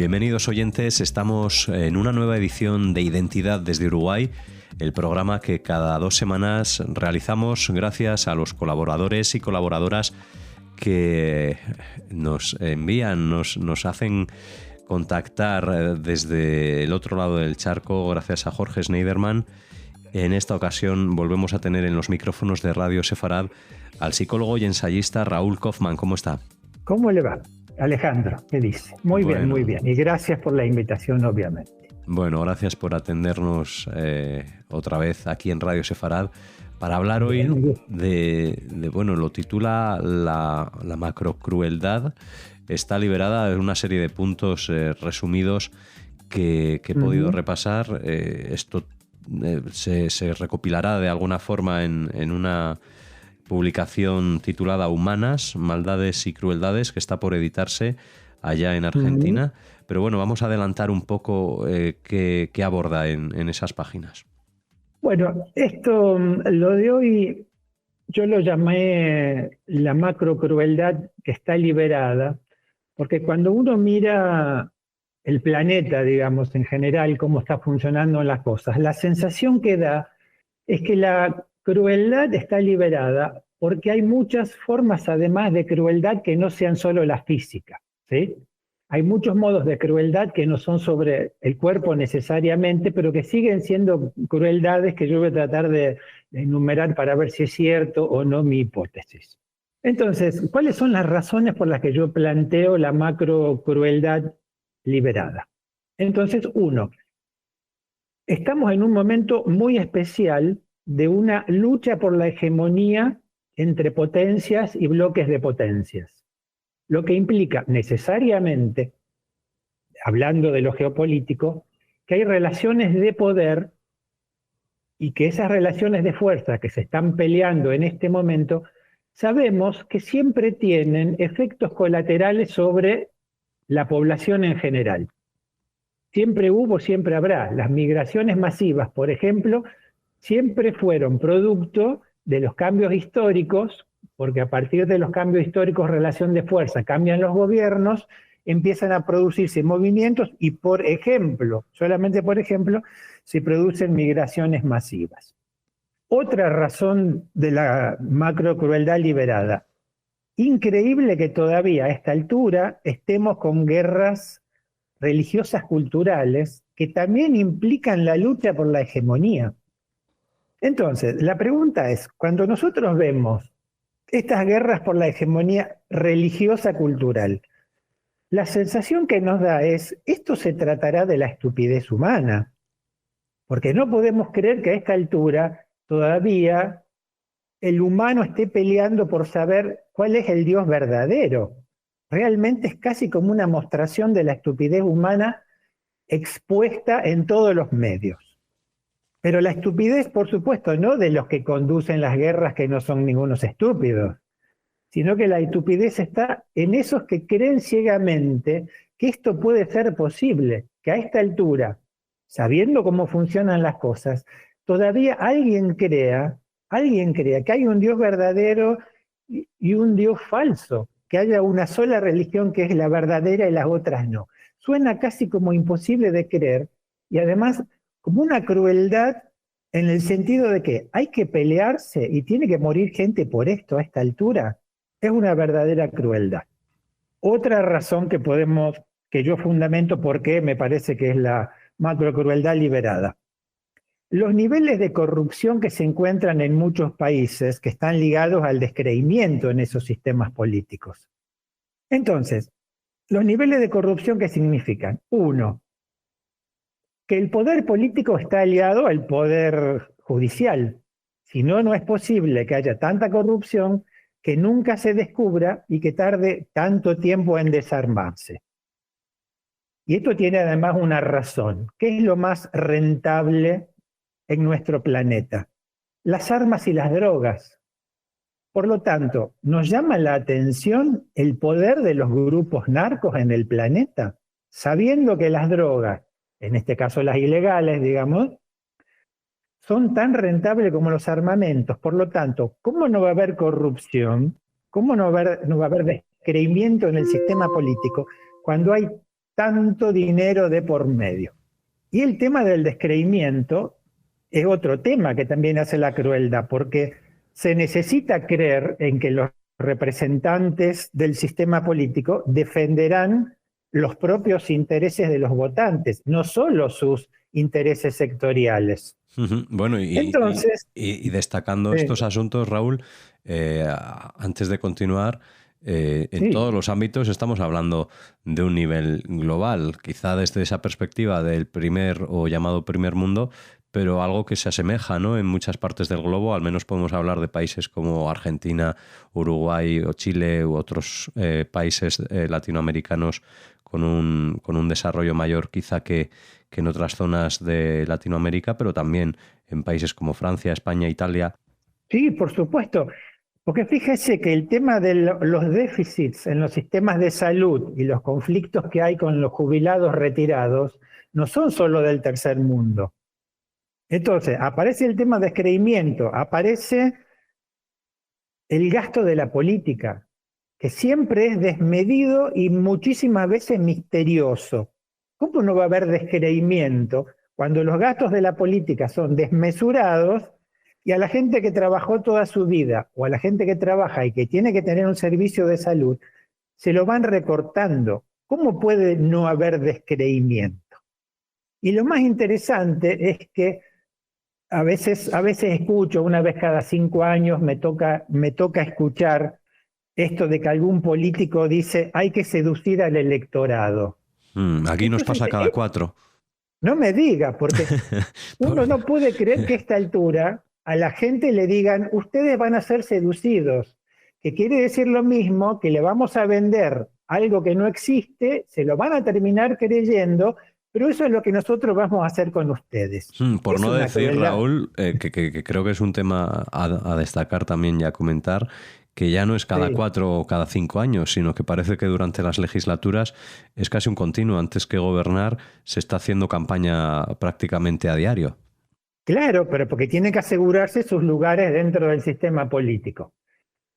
Bienvenidos oyentes, estamos en una nueva edición de Identidad desde Uruguay, el programa que cada 2 semanas realizamos gracias a los colaboradores y colaboradoras que nos envían, nos hacen contactar desde el otro lado del charco, gracias a Jorge Schneiderman. En esta ocasión volvemos a tener en los micrófonos de Radio Sefarad al psicólogo y ensayista Raúl Kaufman. ¿Cómo está? ¿Cómo le va, Alejandro? ¿Qué dice? Muy bien, muy bien. Y gracias por la invitación, obviamente. Bueno, gracias por atendernos otra vez aquí en Radio Sefarad para hablar hoy bueno, lo titula la macrocrueldad. Está liberada en una serie de puntos resumidos que he podido repasar. Esto se recopilará de alguna forma en una publicación titulada Humanas, Maldades y Crueldades, que está por editarse allá en Argentina. Pero bueno, vamos a adelantar un poco qué aborda en esas páginas. Bueno, esto, lo de hoy, yo lo llamé la macrocrueldad que está liberada, porque cuando uno mira el planeta, digamos, en general, cómo está funcionando las cosas, la sensación que da es que la crueldad está liberada porque hay muchas formas, además de crueldad, que no sean solo la física, ¿sí? Hay muchos modos de crueldad que no son sobre el cuerpo necesariamente, pero que siguen siendo crueldades que yo voy a tratar de enumerar para ver si es cierto o no mi hipótesis. Entonces, ¿cuáles son las razones por las que yo planteo la macrocrueldad liberada? Entonces, uno, estamos en un momento muy especial de una lucha por la hegemonía entre potencias y bloques de potencias, lo que implica necesariamente, hablando de lo geopolítico, que hay relaciones de poder y que esas relaciones de fuerza que se están peleando en este momento, sabemos que siempre tienen efectos colaterales sobre la población en general. Siempre hubo, siempre habrá. Las migraciones masivas, por ejemplo, siempre fueron producto de los cambios históricos, porque a partir de los cambios históricos, relación de fuerza, cambian los gobiernos, empiezan a producirse movimientos y, por ejemplo, solamente por ejemplo, se producen migraciones masivas. Otra razón de la macrocrueldad liberada. Increíble que todavía a esta altura estemos con guerras religiosas culturales que también implican la lucha por la hegemonía. Entonces, la pregunta es, cuando nosotros vemos estas guerras por la hegemonía religiosa cultural, la sensación que nos da es, esto se tratará de la estupidez humana, porque no podemos creer que a esta altura todavía el humano esté peleando por saber cuál es el Dios verdadero. Realmente es casi como una mostración de la estupidez humana expuesta en todos los medios. Pero la estupidez, por supuesto, no de los que conducen las guerras, que no son ningunos estúpidos, sino que la estupidez está en esos que creen ciegamente que esto puede ser posible, que a esta altura, sabiendo cómo funcionan las cosas, todavía alguien crea que hay un Dios verdadero y un Dios falso, que haya una sola religión que es la verdadera y las otras no. Suena casi como imposible de creer y además como una crueldad en el sentido de que hay que pelearse y tiene que morir gente por esto a esta altura. Es una verdadera crueldad. Otra razón que yo fundamento por qué me parece que es la macrocrueldad liberada. Los niveles de corrupción que se encuentran en muchos países que están ligados al descreimiento en esos sistemas políticos. Entonces, los niveles de corrupción, ¿qué significan? Uno, que el poder político está aliado al poder judicial. Si no, no es posible que haya tanta corrupción que nunca se descubra y que tarde tanto tiempo en desarmarse. Y esto tiene además una razón. ¿Qué es lo más rentable en nuestro planeta? Las armas y las drogas. Por lo tanto, ¿nos llama la atención el poder de los grupos narcos en el planeta? Sabiendo que las drogas, en este caso las ilegales, digamos, son tan rentables como los armamentos. Por lo tanto, ¿cómo no va a haber corrupción? ¿Cómo no va a haber descreimiento en el sistema político cuando hay tanto dinero de por medio. Y el tema del descreimiento es otro tema que también hace la crueldad, porque se necesita creer en que los representantes del sistema político defenderán los propios intereses de los votantes, no solo sus intereses sectoriales. Bueno, Entonces, y destacando estos asuntos, Raúl, antes de continuar, en todos los ámbitos estamos hablando de un nivel global, quizá desde esa perspectiva del primer o llamado primer mundo, pero algo que se asemeja, ¿no? En muchas partes del globo, al menos podemos hablar de países como Argentina, Uruguay o Chile u otros países latinoamericanos con un desarrollo mayor quizá que en otras zonas de Latinoamérica, pero también en países como Francia, España, Italia. Sí, por supuesto. Porque fíjese que el tema de los déficits en los sistemas de salud y los conflictos que hay con los jubilados retirados no son solo del tercer mundo. Entonces, aparece el tema de descreimiento, aparece el gasto de la política, que siempre es desmedido y muchísimas veces misterioso. ¿Cómo no va a haber descreimiento cuando los gastos de la política son desmesurados y a la gente que trabajó toda su vida o a la gente que trabaja y que tiene que tener un servicio de salud, se lo van recortando? ¿Cómo puede no haber descreimiento? Y lo más interesante es que a veces escucho, una vez cada 5 años me toca escuchar esto de que algún político dice hay que seducir al electorado. Aquí nos pasa cada 4. No me diga, porque uno no puede creer que a esta altura a la gente le digan ustedes van a ser seducidos, que quiere decir lo mismo que le vamos a vender algo que no existe, se lo van a terminar creyendo, pero eso es lo que nosotros vamos a hacer con ustedes. Por no decir, Raúl, que creo que es un tema a destacar también y a comentar, que ya no es cada 4 o cada 5 años, sino que parece que durante las legislaturas es casi un continuo. Antes que gobernar, se está haciendo campaña prácticamente a diario. Claro, pero porque tienen que asegurarse sus lugares dentro del sistema político.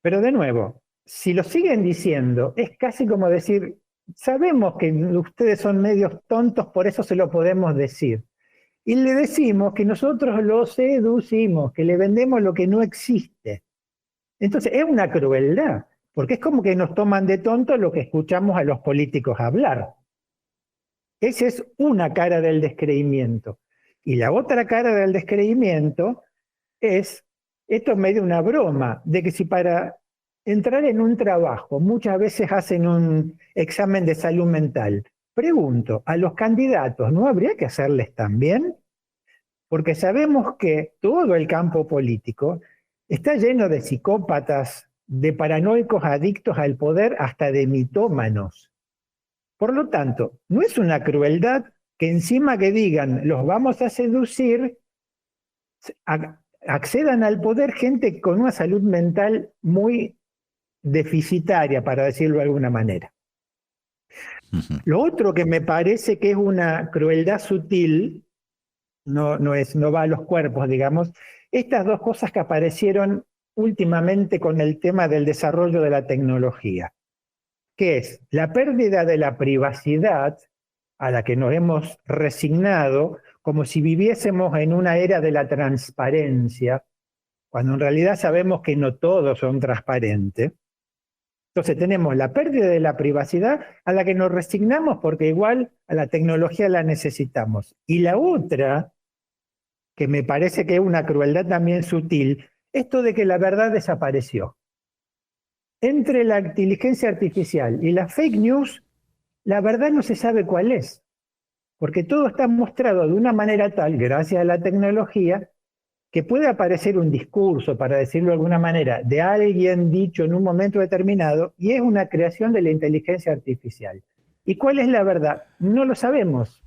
Pero de nuevo, si lo siguen diciendo, es casi como decir, sabemos que ustedes son medios tontos, por eso se lo podemos decir. Y le decimos que nosotros lo seducimos, que le vendemos lo que no existe. Entonces es una crueldad, porque es como que nos toman de tontos lo que escuchamos a los políticos hablar. Esa es una cara del descreimiento. Y la otra cara del descreimiento es, esto es medio una broma, de que si para entrar en un trabajo muchas veces hacen un examen de salud mental, pregunto, ¿a los candidatos no habría que hacerles también? Porque sabemos que todo el campo político está lleno de psicópatas, de paranoicos adictos al poder, hasta de mitómanos. Por lo tanto, no es una crueldad que encima que digan, los vamos a seducir, accedan al poder gente con una salud mental muy deficitaria, para decirlo de alguna manera. Lo otro que me parece que es una crueldad sutil, no va a los cuerpos, digamos, estas dos cosas que aparecieron últimamente con el tema del desarrollo de la tecnología, que es la pérdida de la privacidad a la que nos hemos resignado, como si viviésemos en una era de la transparencia, cuando en realidad sabemos que no todos son transparentes. Entonces tenemos la pérdida de la privacidad a la que nos resignamos porque igual a la tecnología la necesitamos. Y la otra, que me parece que es una crueldad también sutil, esto de que la verdad desapareció. Entre la inteligencia artificial y la fake news, la verdad no se sabe cuál es, porque todo está mostrado de una manera tal, gracias a la tecnología, que puede aparecer un discurso, para decirlo de alguna manera, de alguien dicho en un momento determinado, y es una creación de la inteligencia artificial. ¿Y cuál es la verdad? No lo sabemos.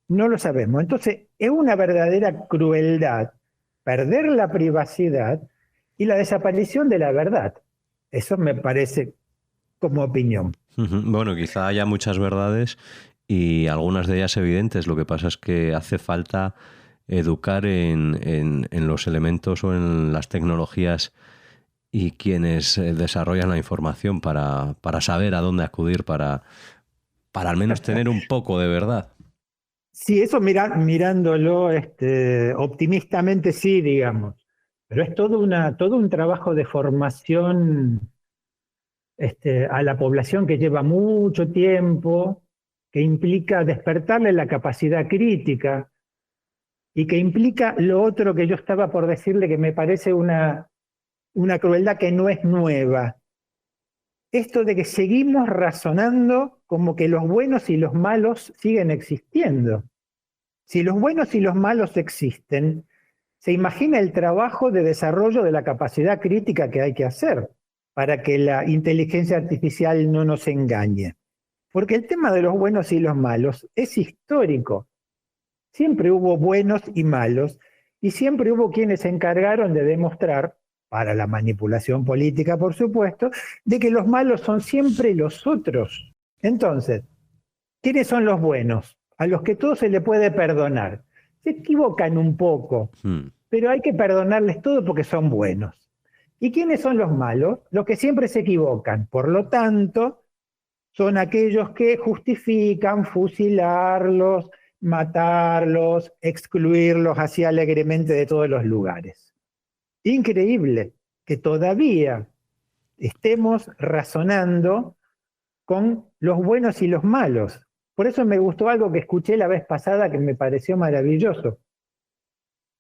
No lo sabemos. Entonces, es una verdadera crueldad perder la privacidad y la desaparición de la verdad. Eso me parece como opinión. Bueno, quizá haya muchas verdades y algunas de ellas evidentes. Lo que pasa es que hace falta educar en los elementos o en las tecnologías y quienes desarrollan la información para saber a dónde acudir para para al menos tener un poco de verdad. Sí, eso mirándolo optimistamente sí, digamos, pero es todo un trabajo de formación a la población que lleva mucho tiempo, que implica despertarle la capacidad crítica y que implica lo otro que yo estaba por decirle que me parece una crueldad que no es nueva. Esto de que seguimos razonando como que los buenos y los malos siguen existiendo. Si los buenos y los malos existen, se imagina el trabajo de desarrollo de la capacidad crítica que hay que hacer para que la inteligencia artificial no nos engañe. Porque el tema de los buenos y los malos es histórico. Siempre hubo buenos y malos, y siempre hubo quienes se encargaron de demostrar, para la manipulación política por supuesto, de que los malos son siempre los otros. Entonces, ¿quiénes son los buenos? A los que todo se le puede perdonar. Se equivocan un poco, pero hay que perdonarles todo porque son buenos. ¿Y quiénes son los malos? Los que siempre se equivocan. Por lo tanto, son aquellos que justifican fusilarlos, matarlos, excluirlos así alegremente de todos los lugares. Increíble que todavía estemos razonando con los buenos y los malos. Por eso me gustó algo que escuché la vez pasada que me pareció maravilloso.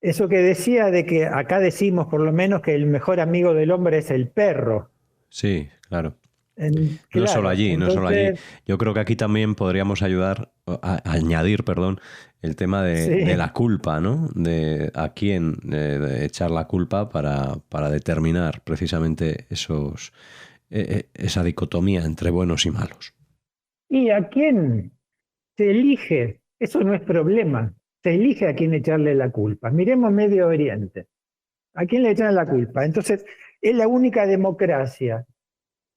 Eso que decía de que acá decimos por lo menos que el mejor amigo del hombre es el perro. Sí, claro. Claro, no solo allí, entonces, no solo allí. Yo creo que aquí también podríamos añadir, el tema de la culpa, ¿no? De a quién de echar la culpa para determinar precisamente esa dicotomía entre buenos y malos. ¿Y a quién se elige? Eso no es problema. Se elige a quién echarle la culpa. Miremos Medio Oriente. ¿A quién le echan la culpa? Entonces, es la única democracia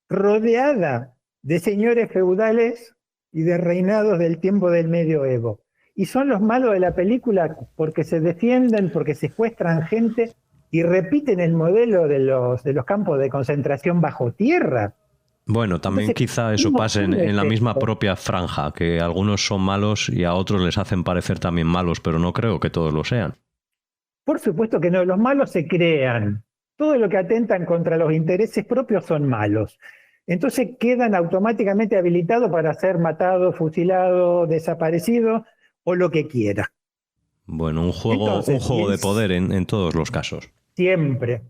rodeada de señores feudales y de reinados del tiempo del medioevo. Y son los malos de la película porque se defienden, porque secuestran gente y repiten el modelo de los campos de concentración bajo tierra. Bueno, también entonces, quizá eso pase en la misma propia franja, que algunos son malos y a otros les hacen parecer también malos, pero no creo que todos lo sean. Por supuesto que no, los malos se crean. Todo lo que atentan contra los intereses propios son malos. Entonces quedan automáticamente habilitados para ser matados, fusilados, desaparecidos o lo que quiera. Bueno, un juego de poder en todos los casos. Siempre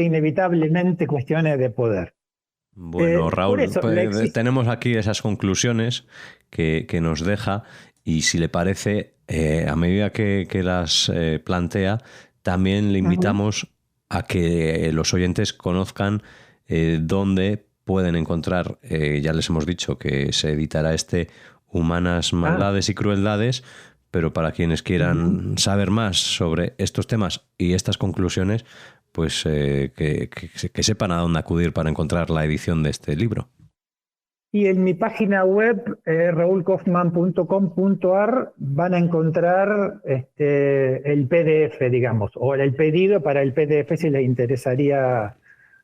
inevitablemente cuestiones de poder. Bueno, Raúl, tenemos aquí esas conclusiones que nos deja y si le parece, a medida que las plantea, también le invitamos a que los oyentes conozcan dónde pueden encontrar, ya les hemos dicho que se editará Humanas Maldades y Crueldades, pero para quienes quieran saber más sobre estos temas y estas conclusiones, pues que sepan a dónde acudir para encontrar la edición de este libro. Y en mi página web, raulkaufman.com.ar, van a encontrar el PDF, digamos, o el pedido para el PDF si les interesaría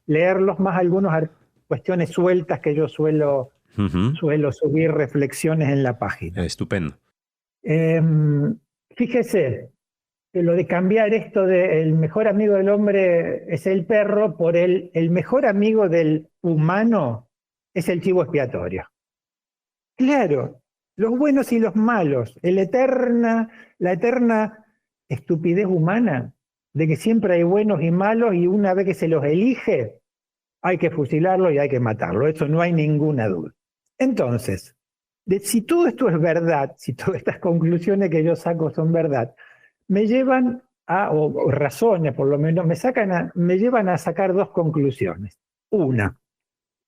leerlos, más algunas cuestiones sueltas que yo suelo subir reflexiones en la página. Estupendo. Fíjese, que lo de cambiar esto de el mejor amigo del hombre es el perro por el mejor amigo del humano es el chivo expiatorio. Claro, los buenos y los malos, la eterna estupidez humana de que siempre hay buenos y malos y una vez que se los elige hay que fusilarlo y hay que matarlo, eso no hay ninguna duda. Entonces, si todo esto es verdad, si todas estas conclusiones que yo saco son verdad, me llevan o razones por lo menos, me llevan a sacar dos conclusiones. Una,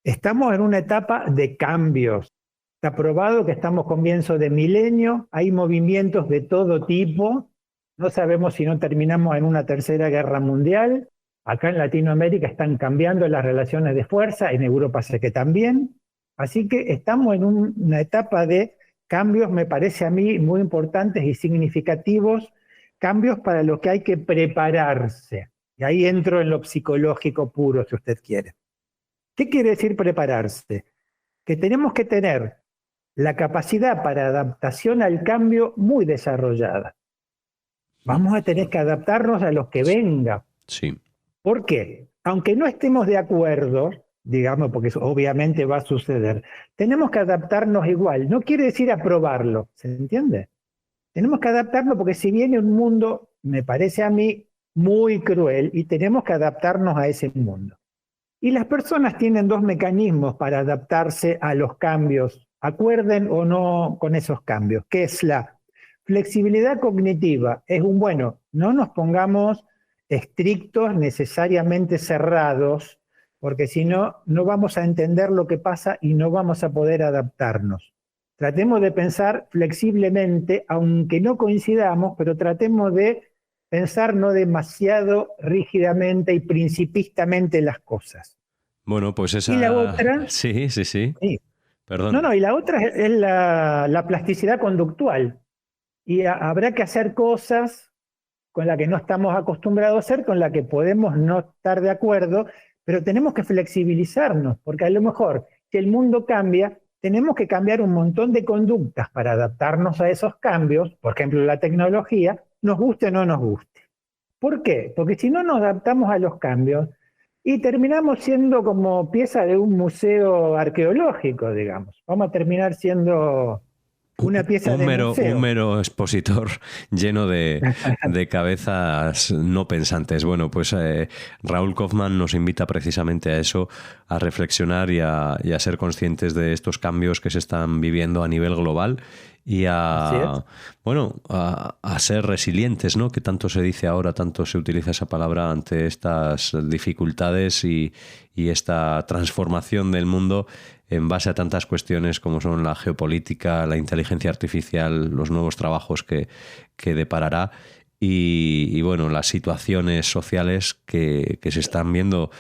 estamos en una etapa de cambios. Está probado que estamos comienzo de milenio, hay movimientos de todo tipo, no sabemos si no terminamos en una tercera guerra mundial. Acá en Latinoamérica están cambiando las relaciones de fuerza, en Europa sé que también. Así que estamos en una etapa de cambios, me parece a mí, muy importantes y significativos, cambios para los que hay que prepararse. Y ahí entro en lo psicológico puro, si usted quiere. ¿Qué quiere decir prepararse? Que tenemos que tener la capacidad para adaptación al cambio muy desarrollada. Vamos a tener que adaptarnos a los que venga. Sí. ¿Por qué? Aunque no estemos de acuerdo, digamos, porque eso obviamente va a suceder, tenemos que adaptarnos igual. No quiere decir aprobarlo, ¿se entiende? Tenemos que adaptarnos porque si viene un mundo, me parece a mí, muy cruel y tenemos que adaptarnos a ese mundo. Y las personas tienen dos mecanismos para adaptarse a los cambios, acuerden o no con esos cambios, que es la flexibilidad cognitiva. Es bueno, no nos pongamos estrictos, necesariamente cerrados, porque si no, no vamos a entender lo que pasa y no vamos a poder adaptarnos. Tratemos de pensar flexiblemente, aunque no coincidamos, pero tratemos de pensar no demasiado rígidamente y principistamente las cosas. Bueno, pues esa... Y la otra... Sí. Sí. Perdón. No, y la otra es la plasticidad conductual. Y habrá que hacer cosas con las que no estamos acostumbrados a hacer, con las que podemos no estar de acuerdo, pero tenemos que flexibilizarnos, porque a lo mejor, si el mundo cambia, tenemos que cambiar un montón de conductas para adaptarnos a esos cambios, por ejemplo, la tecnología, nos guste o no nos guste. ¿Por qué? Porque si no nos adaptamos a los cambios y terminamos siendo como pieza de un museo arqueológico, digamos. Vamos a terminar siendo una pieza de museo. Un mero expositor lleno de cabezas no pensantes. Bueno, pues Raúl Kaufman nos invita precisamente a eso, a reflexionar y a ser conscientes de estos cambios que se están viviendo a nivel global y a ser resilientes, ¿no? Que tanto se dice ahora, tanto se utiliza esa palabra ante estas dificultades y esta transformación del mundo en base a tantas cuestiones como son la geopolítica, la inteligencia artificial, los nuevos trabajos que deparará y bueno, las situaciones sociales que se están viendo,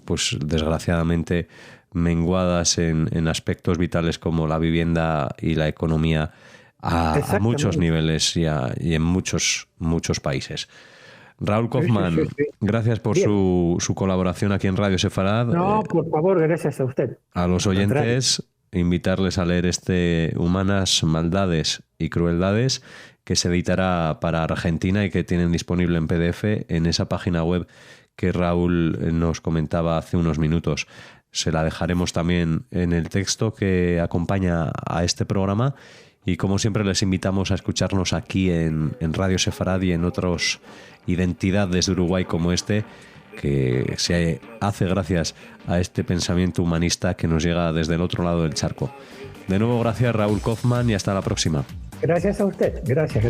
pues desgraciadamente menguadas en aspectos vitales como la vivienda y la economía a muchos niveles y en muchos países. Raúl Kaufman, sí. Gracias por su colaboración aquí en Radio Sefarad. No, por favor, gracias a usted. A los oyentes, invitarles a leer Humanas Maldades y Crueldades, que se editará para Argentina y que tienen disponible en PDF en esa página web que Raúl nos comentaba hace unos minutos. Se la dejaremos también en el texto que acompaña a este programa. Y como siempre les invitamos a escucharnos aquí en Radio Sefarad y en otros identidades de Uruguay como este, que se hace gracias a este pensamiento humanista que nos llega desde el otro lado del charco. De nuevo, gracias Raúl Kaufman y hasta la próxima. Gracias a usted, gracias.